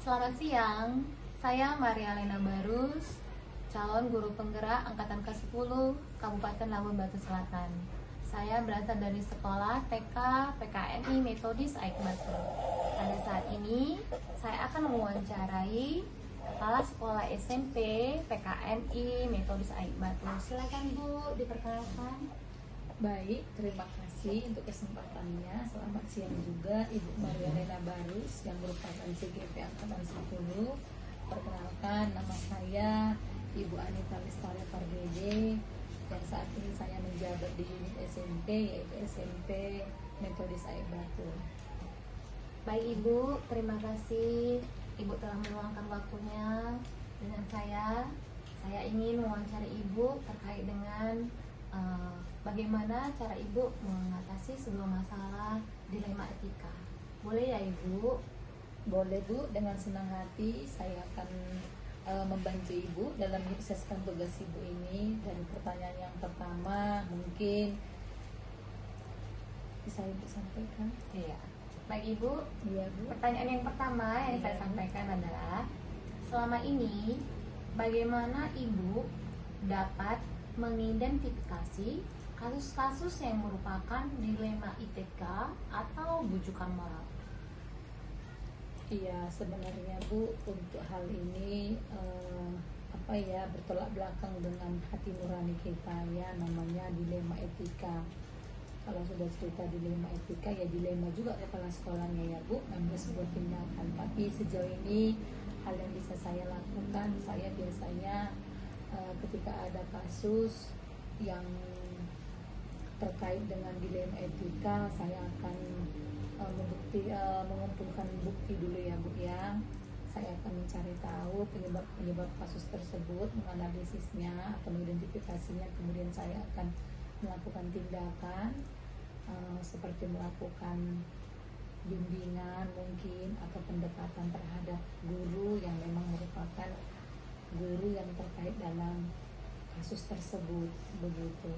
Selamat siang, saya Maria Lena Barus, calon guru penggerak Angkatan ke-10 Kabupaten Labuan Batu Selatan. Saya berasal dari sekolah TK PKNI Metodis Aik Batu. Pada saat ini, saya akan mewawancarai Kepala Sekolah SMP PKNI Metodis Aik Batu. Silakan Bu, diperkenalkan. Baik, terima kasih untuk kesempatannya. Selamat siang juga Ibu Maria Lena Barus yang merupakan CGP Angkatan 10. Perkenalkan, nama saya Ibu Anita Lestari Pardede dan saat ini saya menjabat di unit SMP yaitu SMP Metodis Aik Batu. Baik Ibu, terima kasih Ibu telah meluangkan waktunya dengan saya. Saya ingin mewawancari Ibu terkait dengan bagaimana cara Ibu mengatasi sebuah masalah dilema etika. Boleh ya Ibu? Boleh Bu, dengan senang hati saya akan membantu Ibu dalam menyukseskan tugas Ibu ini. Dan pertanyaan yang pertama mungkin bisa Ibu sampaikan. Iya. Baik Ibu, Iya Bu. pertanyaan yang pertama yang saya sampaikan adalah, selama ini bagaimana Ibu dapat mengidentifikasi kasus-kasus yang merupakan dilema etika atau bujukan moral? Iya, sebenarnya Bu, untuk hal ini bertolak belakang dengan hati nurani kita, ya, namanya dilema etika. Kalau sudah cerita dilema etika, ya dilema juga kepala sekolahnya ya Bu, namanya sebuah tindakan. Tapi sejauh ini hal yang bisa saya lakukan, saya biasanya ketika ada kasus yang terkait dengan dilema etika, saya akan mengumpulkan bukti dulu ya Bu ya. Saya akan mencari tahu penyebab kasus tersebut, menganalisisnya atau mengidentifikasinya, kemudian saya akan melakukan tindakan seperti melakukan bimbingan mungkin atau pendekatan terhadap guru yang memang merupakan guru yang terkait dalam kasus tersebut, begitu.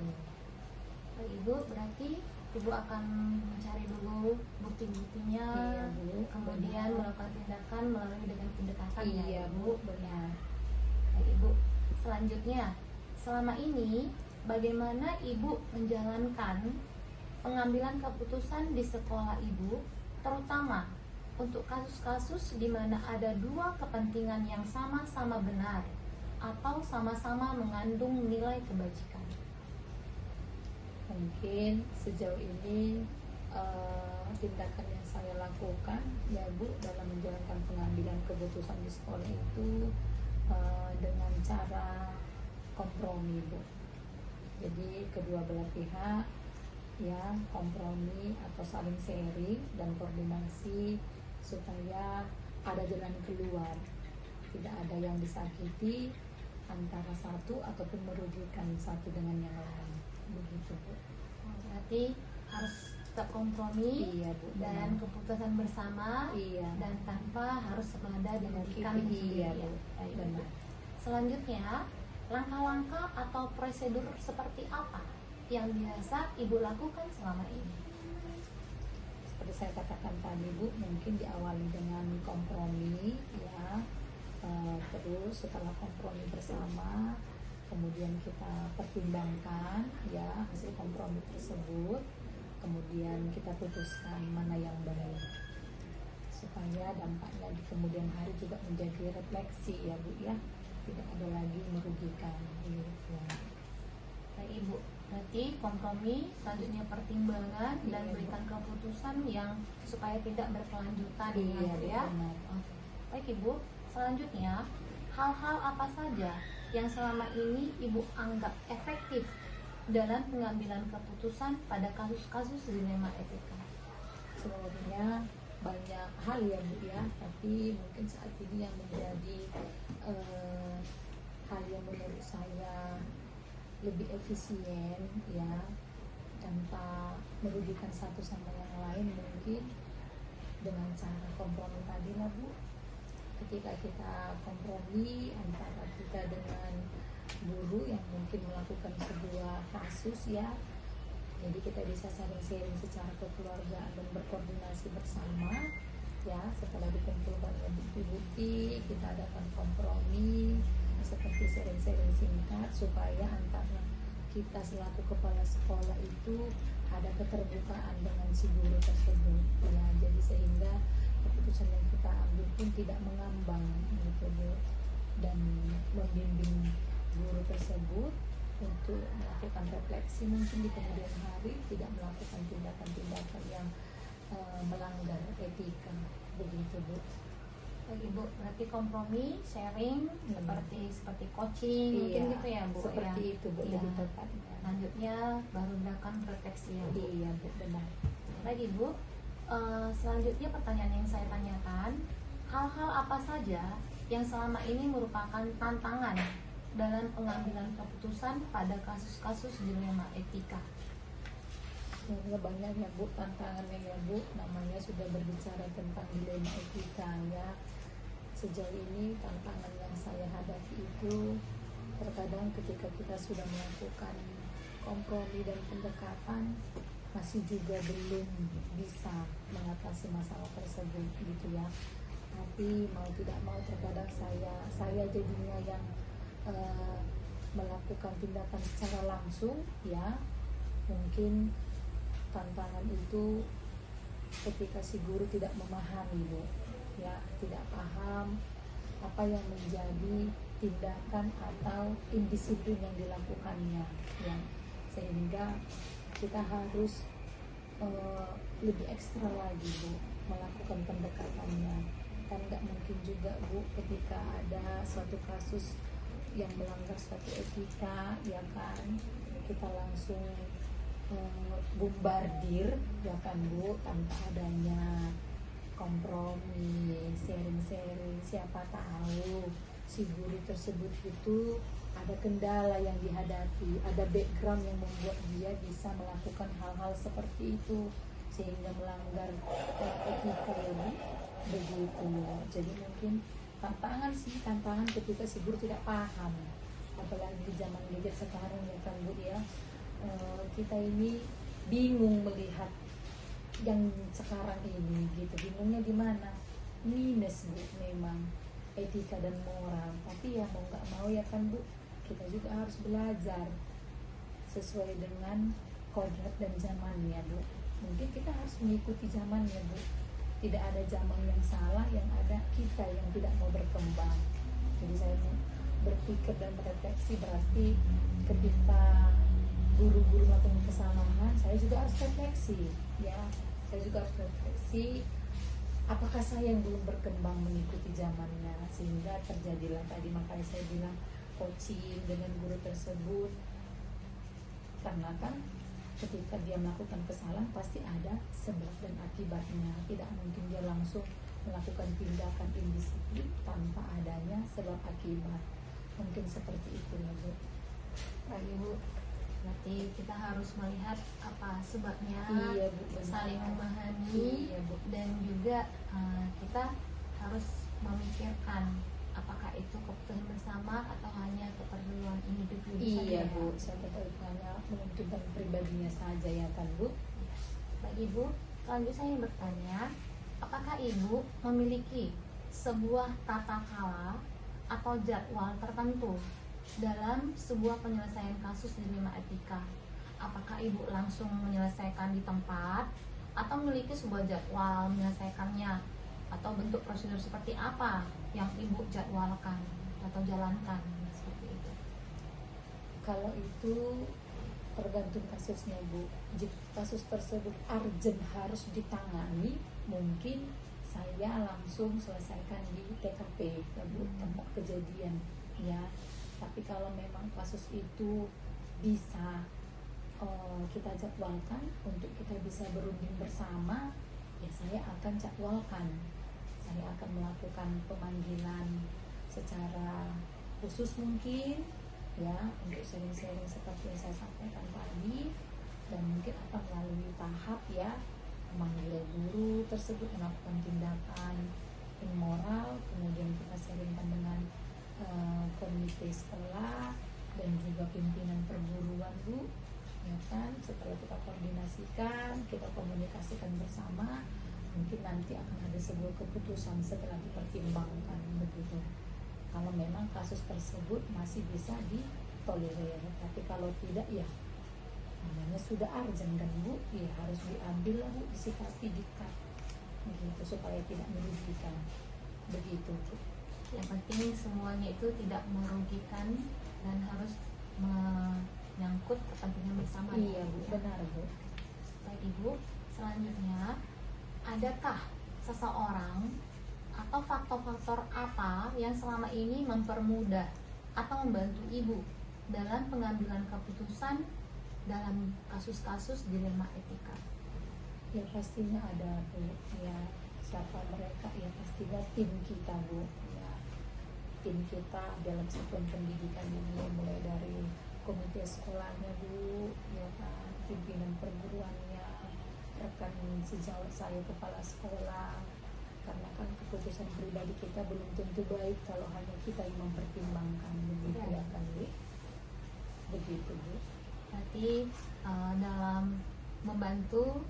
Ibu, berarti Ibu akan mencari dulu bukti-buktinya, Iya Bu, kemudian benar. melakukan tindakan melalui dengan pendekatan. Iya ya, Bu, benar. Baik Ibu, selanjutnya, selama ini bagaimana Ibu menjalankan pengambilan keputusan di sekolah Ibu, terutama untuk kasus-kasus di mana ada dua kepentingan yang sama-sama benar atau sama-sama mengandung nilai kebajikan? Mungkin sejauh ini tindakan yang saya lakukan ya Bu dalam menjalankan pengambilan keputusan di sekolah itu dengan cara kompromi Bu. Jadi kedua belah pihak ya kompromi atau saling sharing dan koordinasi supaya ada jalan keluar, tidak ada yang disakiti antara satu ataupun merugikan satu dengan yang lain, begitu Bu. Berarti harus tetap kompromi. Iya Bu, dan benar. keputusan bersama. Iya. Dan tanpa harus ada dirugikan. Iya Bu, Baik, Bu. benar. Selanjutnya, langkah-langkah atau prosedur seperti apa yang biasa Ibu lakukan selama ini? Seperti saya katakan tadi Bu, mungkin diawali dengan kompromi ya, terus setelah kompromi bersama kemudian kita pertimbangkan ya hasil kompromi tersebut, kemudian kita putuskan mana yang baik supaya dampaknya di kemudian hari juga menjadi refleksi ya Bu ya, tidak ada lagi merugikan gitu. Baik Ibu, berarti kompromi, selanjutnya pertimbangan, dan Iya, Bu. berikan keputusan yang supaya tidak berkelanjutan. Iya, ya. benar. Oke. Baik Ibu, selanjutnya hal-hal apa saja yang selama ini Ibu anggap efektif dalam pengambilan keputusan pada kasus-kasus dilema etika? Sebenarnya banyak hal ya Bu ya, tapi mungkin saat ini yang menjadi hal yang menurut saya lebih efisien ya tanpa merugikan satu sama yang lain, mungkin dengan cara kompromi tadi lah Bu. Ketika kita kompromi antara kita dengan guru yang mungkin melakukan sebuah kasus ya, jadi kita bisa saling sharing secara kekeluargaan dan berkoordinasi bersama ya. Setelah dikumpulkan bukti-bukti, kita adakan kompromi seperti sharing-sharing singkat supaya antara kita selaku kepala sekolah itu ada keterbukaan dengan si guru tersebut ya. Jadi sehingga keputusan yang kita ambil pun tidak mengambang gitu Bu, dan membimbing guru tersebut untuk melakukan refleksi mungkin di kemudian hari, tidak melakukan tindakan-tindakan yang melanggar etika begitu Bu. Baik Ibu, berarti kompromi, sharing, seperti coaching, mungkin gitu ya Bu. Seperti ya. itu Bu, Iya. lebih tepatnya. Selanjutnya baru melakukan refleksi ya Bu. Iya Bu, benar. Baik Ibu, selanjutnya pertanyaan yang saya tanyakan, hal-hal apa saja yang selama ini merupakan tantangan dalam pengambilan keputusan pada kasus-kasus dilema etika? Sebenarnya banyak ya Bu tantangannya ya Bu, namanya sudah berbicara tentang dilema etika ya. Sejauh ini tantangan yang saya hadapi itu terkadang ketika kita sudah melakukan kompromi dan pendekatan masih juga belum bisa mengatasi masalah tersebut gitu ya. Tapi mau tidak mau terkadang saya jadinya yang melakukan tindakan secara langsung ya. Mungkin tantangan itu ketika si guru tidak memahami Bu ya, tidak paham apa yang menjadi tindakan atau indisiplin yang dilakukannya ya, sehingga kita harus lebih ekstra lagi Bu melakukan pendekatannya. Kan nggak mungkin juga Bu ketika ada suatu kasus yang melanggar suatu etika ya kan, kita langsung bombardir ya kan Bu, tanpa adanya kompromi, sharing-sharing. Siapa tahu si guru tersebut itu ada kendala yang dihadapi, ada background yang membuat dia bisa melakukan hal-hal seperti itu sehingga melanggar etika ya Bu, begitu. Jadi mungkin tantangan ketika si guru tidak paham, apalagi di zaman gadget sekarang ya kan Bu ya. Kita ini bingung melihat yang sekarang ini gitu, bingungnya di mana, minus Bu memang etika dan moral. Tapi ya mau nggak mau ya kan Bu, kita juga harus belajar sesuai dengan kodrat dan zamannya Bu. Mungkin kita harus mengikuti zamannya Bu, tidak ada zaman yang salah, yang ada kita yang tidak mau berkembang. Jadi saya berpikir dan berefleksi, berarti ketika guru-guru melakukan kesalahan, saya juga harus refleksi ya. Saya juga harus refleksi, apakah saya yang belum berkembang mengikuti zamannya, sehingga terjadilah tadi, makanya saya bilang coaching dengan guru tersebut. Karena kan ketika dia melakukan kesalahan pasti ada sebab dan akibatnya, tidak mungkin dia langsung melakukan tindakan indisiplin tanpa adanya sebab akibat. Mungkin seperti itu ya Bu. Baik Ibu, berarti kita harus melihat apa sebabnya, Iya Bu, benar. saling memahami, Iya Bu. dan juga kita harus memikirkan apakah itu keputusan bersama atau hanya keperluan individu Iya saja. Bu, saya tahu itu hanya menentukan pribadinya saja ya kan Bu. Baik Ibu, selanjutnya saya ingin bertanya, apakah Ibu memiliki sebuah tata cara atau jadwal tertentu dalam sebuah penyelesaian kasus dilema etika? Apakah Ibu langsung menyelesaikan di tempat atau memiliki sebuah jadwal menyelesaikannya, atau bentuk prosedur seperti apa yang Ibu jadwalkan atau jalankan seperti itu? Kalau itu tergantung kasusnya Bu. Jika kasus tersebut urgent harus ditangani, mungkin saya langsung selesaikan di TKP ya Bu, tempat kejadian ya. Tapi kalau memang kasus itu bisa kita jadwalkan untuk kita bisa berunding bersama, ya saya akan jadwalkan. Saya akan melakukan pemanggilan secara khusus mungkin ya, untuk sharing-sharing seperti yang saya sampaikan tadi, dan mungkin akan melalui tahap ya, memanggil guru tersebut melakukan tindakan immoral, kemudian kita sharingkan dengan komite sekolah dan juga pimpinan perguruan Bu ya kan. Setelah kita koordinasikan, kita komunikasikan bersama, mungkin nanti akan ada sebuah keputusan setelah dipertimbangkan begitu. Kalau memang kasus tersebut masih bisa ditolerir, tapi kalau tidak ya namanya sudah urgent kan Bu, ya harus diambil lah Bu, disikapi dikat begitu supaya tidak merugikan begitu Bu. Yang penting semuanya itu tidak merugikan dan harus menyangkut kepentingan bersama. Iya Bu, benar Bu. Baik Ibu, selanjutnya adakah seseorang atau faktor-faktor apa yang selama ini mempermudah atau membantu Ibu dalam pengambilan keputusan dalam kasus-kasus dilema etika? Ya pastinya ada Bu, ya siapa mereka, ya pastinya tim kita Bu, ya tim kita dalam satuan pendidikan ini, mulai dari komite sekolahnya Bu, ya kan, pimpinan perguruannya, rekan sejawat saya kepala sekolah, karena kan keputusan pribadi kita belum tentu baik kalau hanya kita yang mempertimbangkan begitu ya kan Bu, begitu Bu. Berarti dalam membantu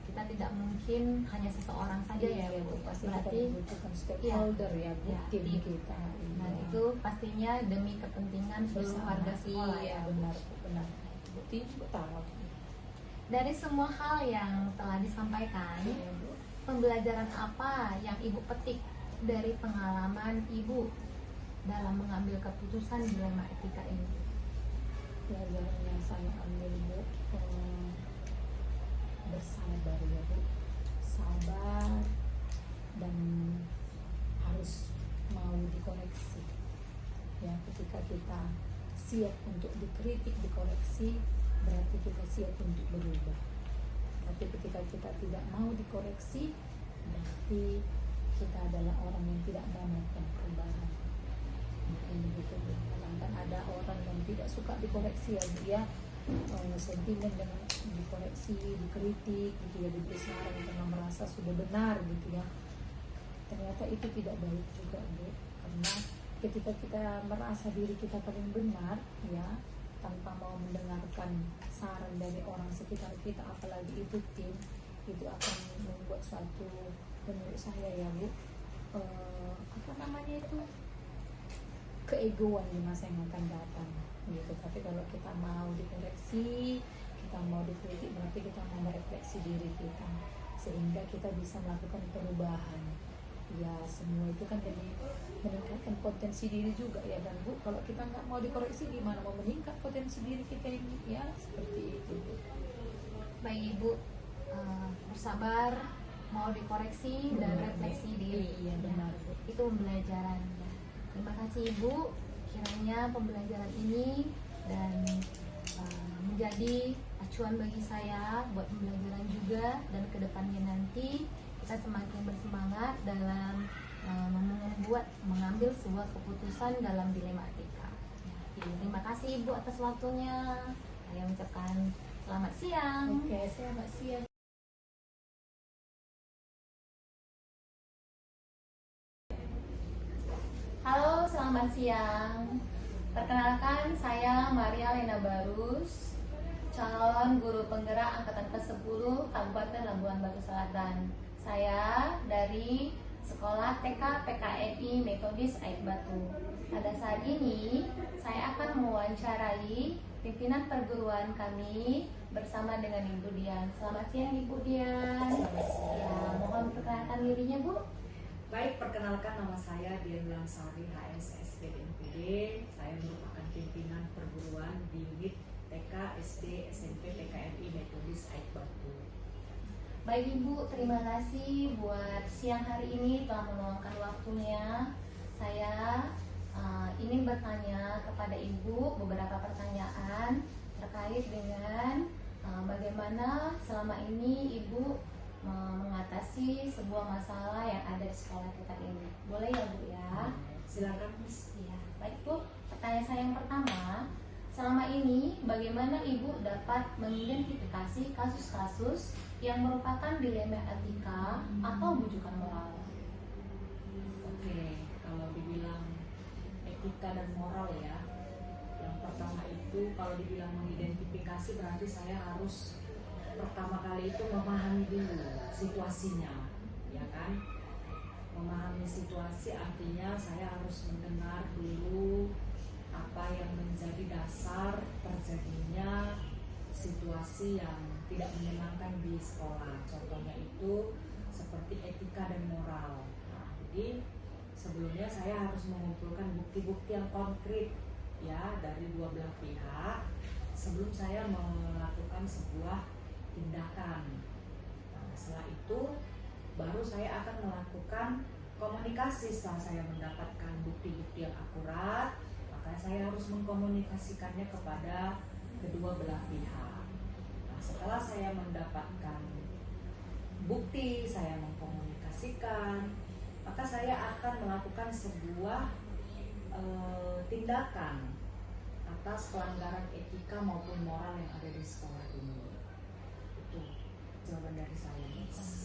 kita tidak mungkin hanya seseorang saja ya Bu. Pasti kita Berarti membutuhkan stakeholder ya Bu, ya, tim tim. kita. Dan Iya. itu pastinya demi kepentingan seluruh Bersama. warga sekolah Iya, ya. benar benar. Tim utama. Dari semua hal yang telah disampaikan, Iya Bu. pembelajaran apa yang Ibu petik dari pengalaman Ibu dalam mengambil keputusan dilema etika ini? Pelajaran yang saya ambil Bu, bersabar ya Bu, sabar dan harus mau dikoreksi. Ya, ketika kita siap untuk dikritik, dikoreksi, berarti kita siap untuk berubah. Tapi ketika kita tidak mau dikoreksi, berarti kita adalah orang yang tidak mau melakukan perubahan. Mungkin begitu Bu. Kan ada orang yang tidak suka dikoreksi ya, dia sentimen dengan dikoreksi, dikritik gitu ya, diberi saran karena merasa sudah benar gitu ya. Ternyata itu tidak baik juga Bu, karena ketika kita merasa diri kita paling benar ya, tanpa mau mendengarkan saran dari orang sekitar kita, apalagi itu tim, itu akan membuat suatu, menurut saya ya Bu, apa namanya itu, keegoan di masa yang akan datang gitu. Tapi kalau kita mau dikoreksi, kita mau dikritik, berarti kita mau merefleksi diri kita sehingga kita bisa melakukan perubahan. Ya semua itu kan demi meningkatkan potensi diri juga ya dan Bu, kalau kita nggak mau dikoreksi gimana mau meningkat potensi diri kita ini ya, seperti itu Bu. Baik Ibu, bersabar, mau dikoreksi dan Benar, refleksi Bu. diri. Iya, benar, Bu. Itu pembelajaran. Terima kasih Ibu, kiranya pembelajaran ini dan menjadi acuan bagi saya buat pembelajaran juga, dan kedepannya nanti kita semakin bersemangat dalam mengambil sebuah keputusan dalam dilema etika. Terima kasih Ibu atas waktunya. Saya mengucapkan selamat siang. Oke, selamat siang. Halo, selamat siang. Perkenalkan, saya Maria Lena Barus, calon guru penggerak angkatan ke-10 Kabupaten Labuhan Batu Selatan. Saya dari Sekolah TK PKNI Metodis Aik Batu. Pada saat ini, saya akan mewawancarai pimpinan perguruan kami bersama dengan Ibu Dian. Selamat siang Ibu Dian. Selamat siang. Ya, mohon perkenalkan dirinya Bu. Baik, perkenalkan nama saya Dian Lansari, HSS BNPD. Saya merupakan pimpinan perguruan di unit TK, SD, SMP, PKNI Metodis Aik Batu. Baik Ibu, terima kasih buat siang hari ini telah meluangkan waktunya. Saya ingin bertanya kepada Ibu beberapa pertanyaan terkait dengan bagaimana selama ini Ibu mengatasi sebuah masalah yang ada di sekolah kita ini. Boleh ya Bu ya? Silakan Miss. Iya, baik Bu. Pertanyaan saya yang pertama, selama ini bagaimana Ibu dapat mengidentifikasi kasus-kasus yang merupakan dilema etika atau bujukan moral? Oke, kalau dibilang etika dan moral ya, yang pertama itu kalau dibilang mengidentifikasi berarti saya harus pertama kali itu memahami dulu situasinya. kan. Memahami situasi artinya saya harus mendengar dulu apa yang menjadi dasar terjadinya situasi yang tidak menyenangkan di sekolah. Contohnya itu seperti etika dan moral. Nah, jadi sebelumnya saya harus mengumpulkan bukti-bukti yang konkret ya dari dua belah pihak sebelum saya melakukan sebuah tindakan. Nah, setelah itu baru saya akan melakukan komunikasi. Setelah saya mendapatkan bukti-bukti yang akurat, maka saya harus mengkomunikasikannya kepada kedua belah pihak. Nah, setelah saya mendapatkan bukti, saya mengkomunikasikan, maka saya akan melakukan sebuah tindakan atas pelanggaran etika maupun moral yang ada di sekolah ini. Itu jawaban dari saya.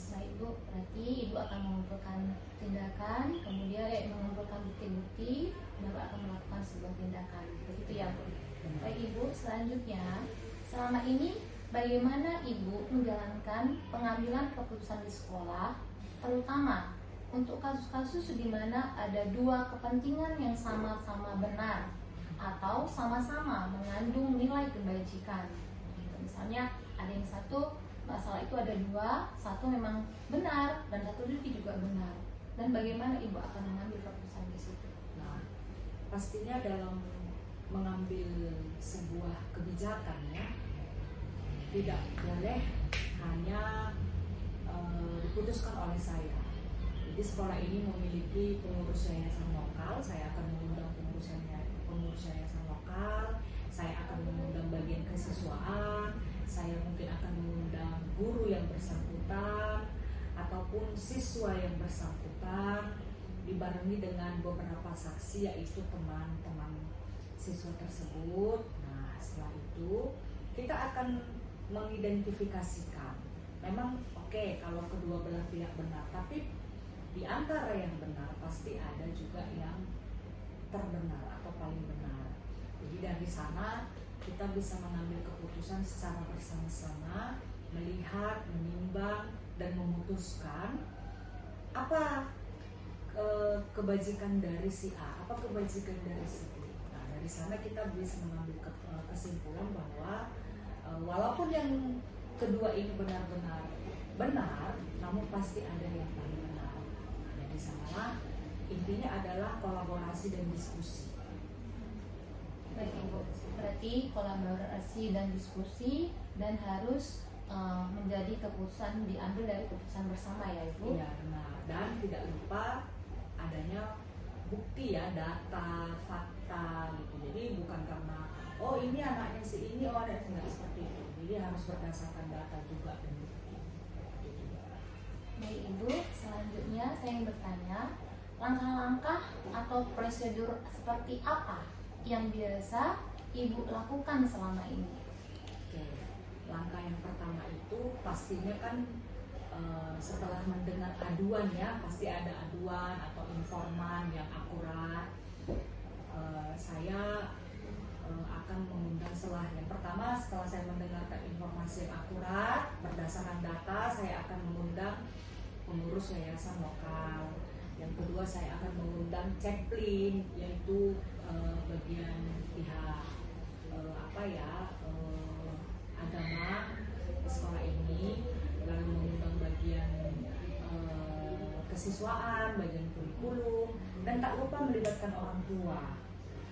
Nah Ibu, berarti Ibu akan mengumpulkan tindakan, kemudian mengumpulkan bukti-bukti, baru akan melakukan sebuah tindakan. Begitu ya Bu? Baik Ibu, selanjutnya, selama ini bagaimana Ibu menjalankan pengambilan keputusan di sekolah, terutama untuk kasus-kasus di mana ada dua kepentingan yang sama-sama benar atau sama-sama mengandung nilai kebajikan. Gitu. Misalnya ada yang satu masalah itu ada dua, satu memang benar dan satu itu juga benar. Dan bagaimana Ibu akan mengambil keputusan di situ? Nah, pastinya dalam mengambil sebuah kebijakan ya, tidak boleh hanya diputuskan oleh saya. Jadi sekolah ini memiliki pengurus yayasan lokal, saya akan mengundang pengurus yayasan lokal, saya akan mengundang bagian kesiswaan, saya mungkin akan mengundang guru yang bersangkutan ataupun siswa yang bersangkutan, dibarengi dengan beberapa saksi yaitu teman-teman siswa tersebut. Nah, setelah itu kita akan mengidentifikasikan memang oke, kalau kedua belah pihak benar, tapi di antara yang benar pasti ada juga yang terbenar atau paling benar. Jadi dari sana kita bisa mengambil keputusan secara bersama-sama, melihat, menimbang, dan memutuskan apa kebajikan dari si A, apa kebajikan dari si B. Nah, dari sana kita bisa mengambil kesimpulan bahwa walaupun yang kedua ini benar-benar benar, namun pasti ada yang paling benar. Dari sanalah intinya adalah kolaborasi dan diskusi. Baik Ibu, berarti kolaborasi dan diskusi dan harus menjadi keputusan diambil dari keputusan bersama ya Ibu. Iya benar, dan tidak lupa adanya bukti ya, data, fakta gitu. Jadi bukan karena oh ini anaknya si ini, oh ada enggak seperti itu. Jadi harus berdasarkan data juga dan bukti. Baik Ibu, selanjutnya saya ingin bertanya, langkah-langkah atau prosedur seperti apa yang biasa Ibu lakukan selama ini? Oke, langkah yang pertama itu pastinya kan setelah mendengar aduan ya, pasti ada aduan atau informan yang akurat. Saya akan mengundang yang pertama setelah saya mendengarkan informasi yang akurat berdasarkan data, saya akan mengundang pengurus yayasan lokal. Yang kedua saya akan mengundang cekplin, yaitu bagian pihak agama di sekolah ini, lalu mengundang bagian kesiswaan, bagian kurikulum, dan tak lupa melibatkan orang tua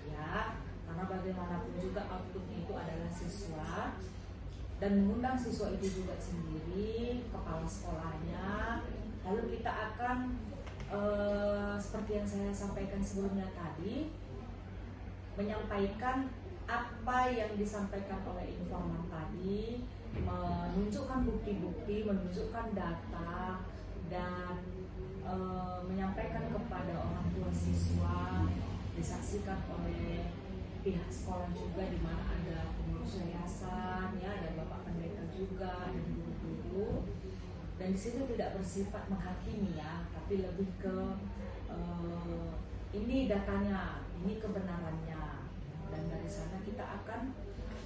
ya, karena bagaimanapun juga outputnya itu adalah siswa, dan mengundang siswa itu juga sendiri, kepala sekolahnya. Lalu kita akan seperti yang saya sampaikan sebelumnya tadi, menyampaikan apa yang disampaikan oleh informan tadi, menunjukkan bukti-bukti, menunjukkan data, dan menyampaikan kepada orang tua siswa, disaksikan oleh pihak sekolah juga, di mana ada pengurus yayasan, ya, ada bapak pendeta juga, dan guru-guru. Dan di situ tidak bersifat menghakimi ya, tapi lebih ke ini datanya, ini kebenarannya. Dan dari sana kita akan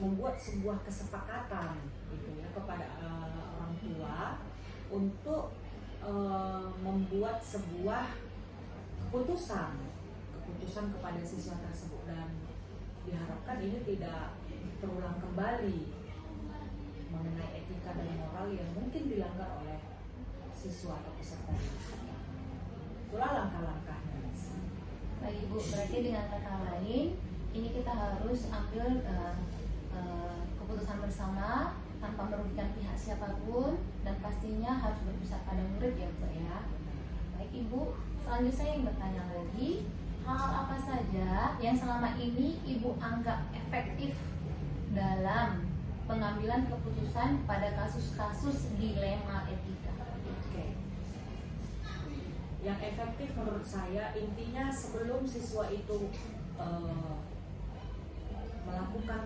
membuat sebuah kesepakatan gitu ya kepada orang tua untuk membuat sebuah keputusan kepada siswa tersebut, dan diharapkan ini tidak terulang kembali mengenai etika dan moral yang mungkin dilanggar oleh siswa atau peserta didik. Itulah langkah-langkahnya. Baik Ibu, berarti dengan kata lain ini kita harus ambil keputusan bersama tanpa merugikan pihak siapapun, dan pastinya harus berpusat pada murid ya Bu ya. Baik Ibu, selanjutnya saya ingin bertanya lagi, hal-hal apa saja yang selama ini Ibu anggap efektif dalam pengambilan keputusan pada kasus-kasus dilema etika? Oke. Yang efektif menurut saya intinya sebelum siswa itu melakukan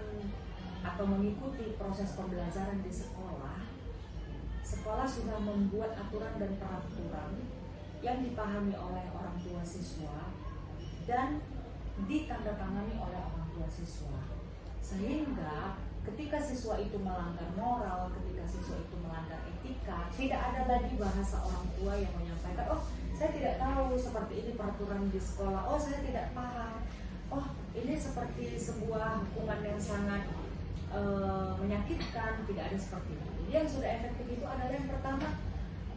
atau mengikuti proses pembelajaran di sekolah, sekolah sudah membuat aturan dan peraturan yang dipahami oleh orang tua siswa dan ditandatangani oleh orang tua siswa, sehingga ketika siswa itu melanggar moral, ketika siswa itu melanggar etika, tidak ada lagi bahasa orang tua yang menyampaikan, oh saya tidak tahu seperti ini peraturan di sekolah, oh saya tidak paham, oh ini seperti sebuah hukuman yang sangat menyakitkan. Tidak ada seperti itu. Jadi yang sudah efektif itu adalah yang pertama,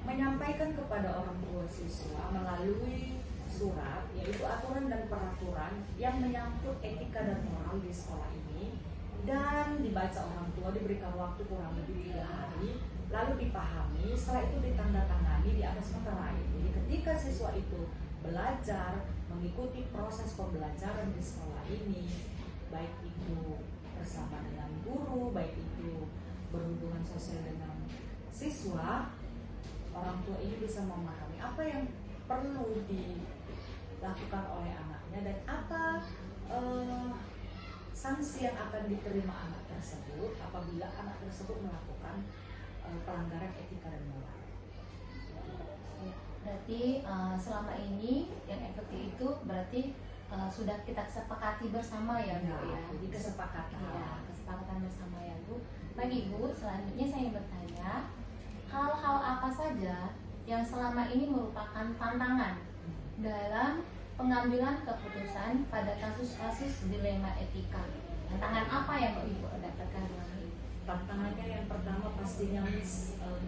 menyampaikan kepada orang tua siswa melalui surat, yaitu aturan dan peraturan yang menyangkut etika dan moral di sekolah ini, dan dibaca orang tua, diberikan waktu kurang lebih 3 hari, lalu dipahami, setelah itu ditandatangani di atas materai. Jadi ketika siswa itu belajar mengikuti proses pembelajaran di sekolah ini, baik itu bersama dengan guru, baik itu berhubungan sosial dengan siswa, orang tua ini bisa memahami apa yang perlu dilakukan oleh anaknya dan apa sanksi yang akan diterima anak tersebut apabila anak tersebut melakukan pelanggaran etika dan moral. Berarti selama ini yang efektif itu berarti sudah kita sepakati bersama ya Bu ya. Jadi kesepakatan. Ya, kesepakatan bersama ya Bu. Baik Ibu, selanjutnya saya ingin bertanya, hal-hal apa saja yang selama ini merupakan tantangan dalam pengambilan keputusan pada kasus-kasus dilema etika? Tantangan apa yang Ibu dapatkan dalam ini? Tantangannya yang pertama pastinya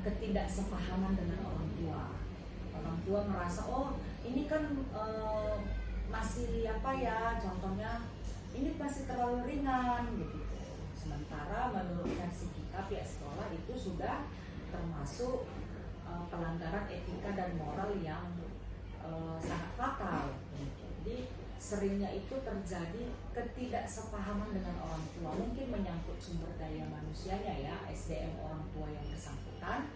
ketidaksepahaman dengan orang tua. Orang tua merasa, oh ini kan masih apa ya, contohnya ini masih terlalu ringan gitu. Sementara menurut versi kita pihak sekolah itu sudah termasuk pelanggaran etika dan moral yang sangat fatal. Jadi seringnya itu terjadi ketidaksepahaman dengan orang tua, mungkin menyangkut sumber daya manusianya ya, SDM orang tua yang bersangkutan,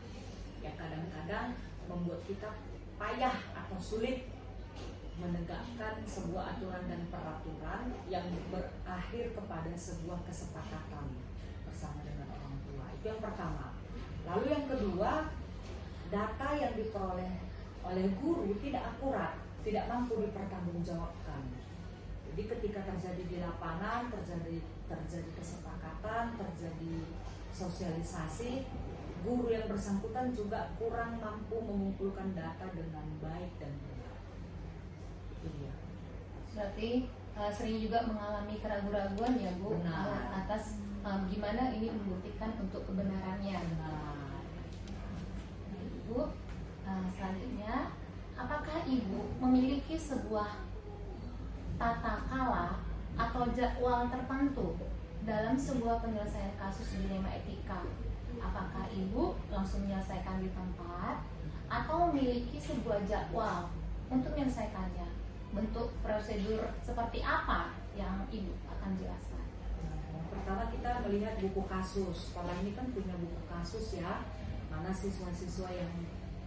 yang kadang-kadang membuat kita payah atau sulit menegakkan sebuah aturan dan peraturan yang berakhir kepada sebuah kesepakatan bersama dengan orang tua. Itu yang pertama. Lalu yang kedua, data yang diperoleh oleh guru tidak akurat, tidak mampu dipertanggungjawabkan. Jadi ketika terjadi di lapangan, terjadi kesepakatan, terjadi sosialisasi, guru yang bersangkutan juga kurang mampu mengumpulkan data dengan baik dan benar. Berarti sering juga mengalami keraguan-raguan ya Bu. Benar. Atas gimana ini membuktikan untuk kebenarannya. Nah, Ibu, selanjutnya, apakah Ibu memiliki sebuah tata kala atau jadwal tertentu dalam sebuah penyelesaian kasus dilema etika? Apakah Ibu langsung menyelesaikan di tempat atau memiliki sebuah jadwal untuk menyelesaikannya? Bentuk prosedur seperti apa yang Ibu akan jelaskan? pertama kita melihat buku kasus. Sekolah ini kan punya buku kasus ya, mana siswa-siswa yang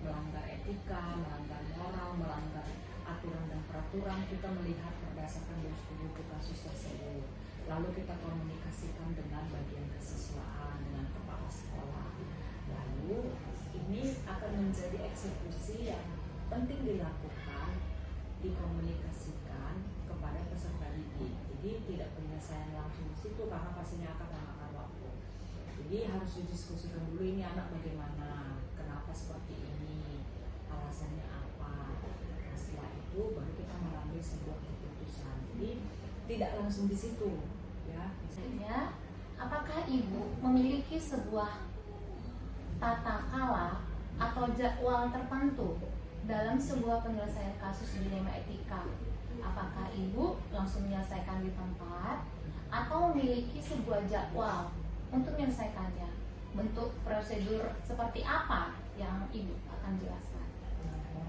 melanggar etika, melanggar moral, melanggar aturan dan peraturan. Kita melihat berdasarkan buku kasus tersebut. Lalu kita komunikasikan dengan bagian kesiswaan, dengan kepala sekolah. Lalu ini akan menjadi eksekusi yang penting dilakukan, dikomunikasikan kepada peserta didik. Jadi tidak penyelesaian langsung di situ karena pastinya akan memakan waktu. Jadi harus didiskusikan dulu, ini anak bagaimana, kenapa seperti ini, alasannya apa. Nah, setelah itu baru kita mengambil sebuah keputusan. Jadi tidak langsung di situ, ya. Ya, apakah ibu memiliki sebuah tata kala atau jadwal tertentu dalam sebuah penyelesaian kasus dilema etika? Apakah ibu langsung menyelesaikan di tempat atau memiliki sebuah jadwal untuk menyelesaikannya? Bentuk prosedur seperti apa yang ibu akan jelaskan?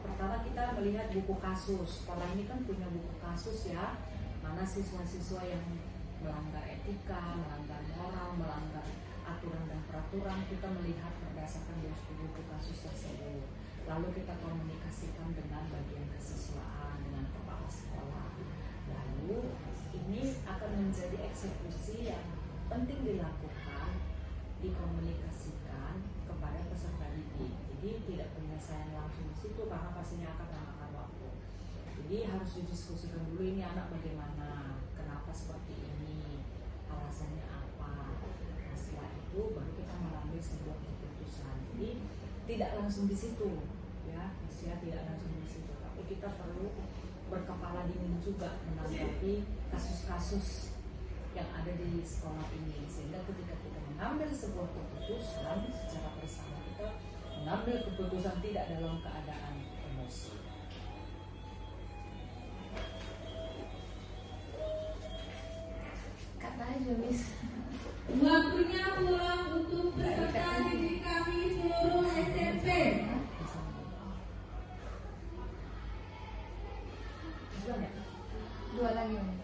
Pertama kita melihat buku kasus. Sekolah ini kan punya buku kasus ya. Mana siswa-siswa yang melanggar etika, melanggar moral, melanggar aturan dan peraturan, kita melihat berdasarkan buku kasus tersebut. Lalu kita komunikasikan dengan bagian kesiswaan, dengan kepala sekolah. Lalu ini akan menjadi eksekusi yang penting dilakukan, dikomunikasikan kepada peserta didik. Jadi tidak penyelesaian langsung di situ karena pastinya akan memakan waktu. Jadi harus didiskusikan dulu ini anak bagaimana, kenapa seperti ini, alasannya apa. Nah, setelah itu baru kita mengambil sebuah keputusan. Jadi tidak langsung di situ, ya, tidak langsung di situ. Tapi kita perlu berkepala dingin juga menanggapi kasus-kasus yang ada di sekolah ini, sehingga ketika kita mengambil sebuah keputusan secara bersama, kita mengambil keputusan tidak dalam keadaan emosi. Kata aja, Miss. Waktunya pulang untuk peserta didik kami seluruh SMP. Dua lagi, Miss.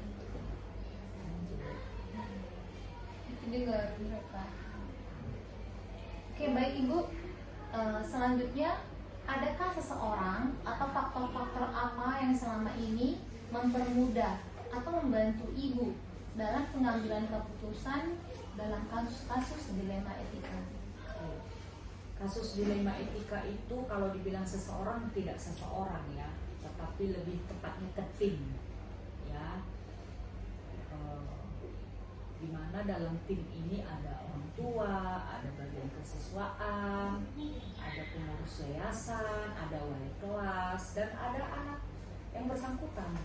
Jadi nggak mereka. Oke, baik Ibu. Selanjutnya, adakah seseorang atau faktor-faktor apa yang selama ini mempermudah atau membantu Ibu dalam pengambilan keputusan dalam kasus-kasus dilema etika? Kasus dilema etika itu kalau dibilang seseorang, tidak seseorang ya, tetapi lebih tepatnya ke tim, ya. Di mana dalam tim ini ada orang tua, ada bagian kesiswaan, ada pengurus yayasan, ada wali kelas, dan ada anak yang bersangkutan.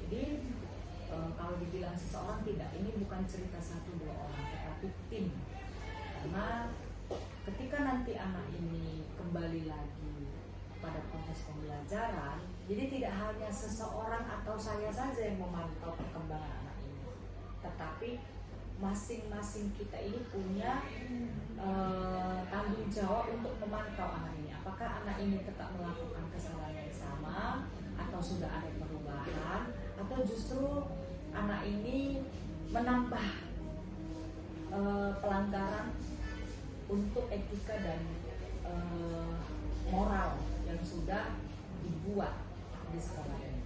Jadi kalau dibilang seseorang, tidak, ini bukan cerita 1-2 orang, tetapi tim. Karena ketika nanti anak ini kembali lagi pada proses pembelajaran, jadi tidak hanya seseorang atau saya saja yang memantau perkembangan anak ini, tetapi masing-masing kita ini punya tanggung jawab untuk memantau anak ini. Apakah anak ini tetap melakukan kesalahan yang sama, atau sudah ada perubahan, atau justru anak ini menambah pelanggaran untuk etika dan moral yang sudah dibuat di sekolah ini.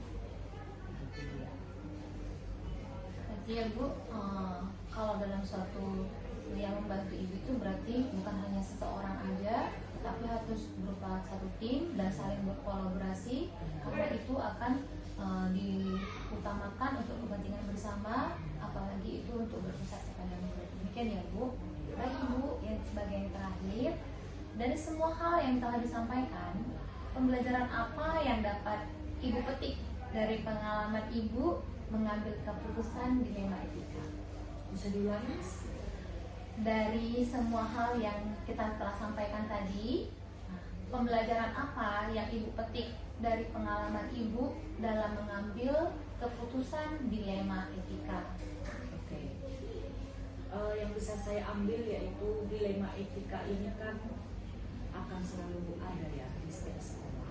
Berarti ya Bu, kalau dalam suatu yang membantu Ibu itu berarti bukan hanya seseorang aja, tapi harus berupa satu tim dan saling berkolaborasi, karena itu akan diutamakan untuk kepentingan bersama, apalagi itu untuk berpusat kepada murid. Demikian ya Bu. Baik Ibu, yang sebagai yang terakhir, dari semua hal yang telah disampaikan, pembelajaran apa yang dapat Ibu petik dari pengalaman Ibu mengambil keputusan dilema etika? Bisa diulangi? Dari semua hal yang kita telah sampaikan tadi, pembelajaran apa yang Ibu petik dari pengalaman Ibu dalam mengambil keputusan dilema etika? Oke. Yang bisa saya ambil yaitu dilema etika ini kan akan selalu ada ya di setiap sekolah.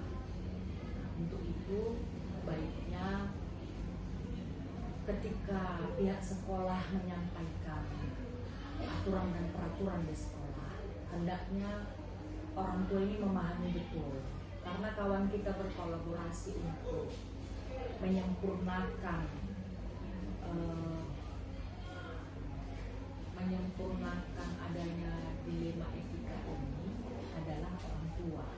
Untuk itu baiknya ketika pihak sekolah menyampaikan aturan dan peraturan di sekolah, hendaknya orang tua ini memahami betul, karena kawan kita berkolaborasi untuk menyempurnakan adanya dilema etika ini adalah orang tua.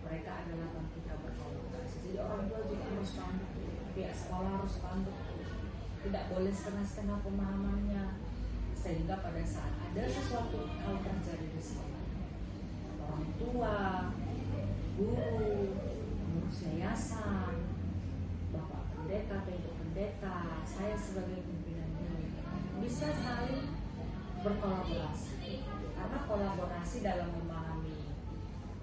Mereka adalah kawan kita berkolaborasi. Jadi orang tua juga harus paham betul, pihak sekolah harus paham betul. Tidak boleh setengah-setengah pemahamannya, sehingga pada saat ada sesuatu hal terjadi di sekolah, orang tua, guru, pengurus yayasan, Bapak Pendeta, Pendeta Pendeta, saya sebagai pimpinannya bisa saling berkolaborasi. Karena kolaborasi dalam memahami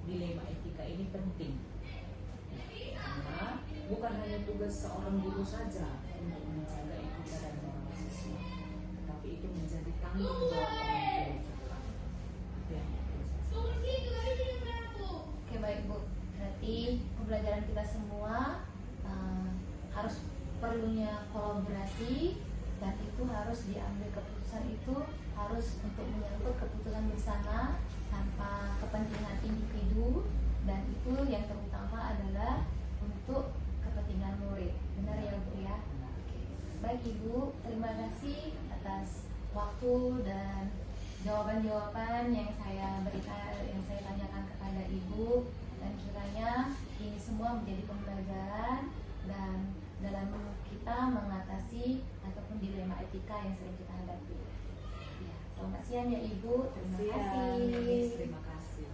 dilema etika ini penting. Karena bukan hanya tugas seorang guru saja untuk menjaga etika dan moral siswa, tapi itu menjadi tanggung jawab orang tua juga. Itu yang penting. Oke baik Bu, berarti pembelajaran kita semua harus perlunya kolaborasi, dan itu harus diambil keputusan itu harus untuk menyangkut keputusan bersama tanpa kepentingan individu, dan itu yang terutama adalah untuk kepentingan murid. Benar ya Bu ya? Oke. Baik Ibu, terima kasih atas waktu dan jawaban-jawaban yang saya berikan, yang saya tanyakan kepada Ibu, dan kiranya ini semua menjadi pembelajaran dan dalam kita mengatasi ataupun dilema etika yang sering kita hadapi. Ya, selamat siang ya Ibu, terima kasih. Terima kasih.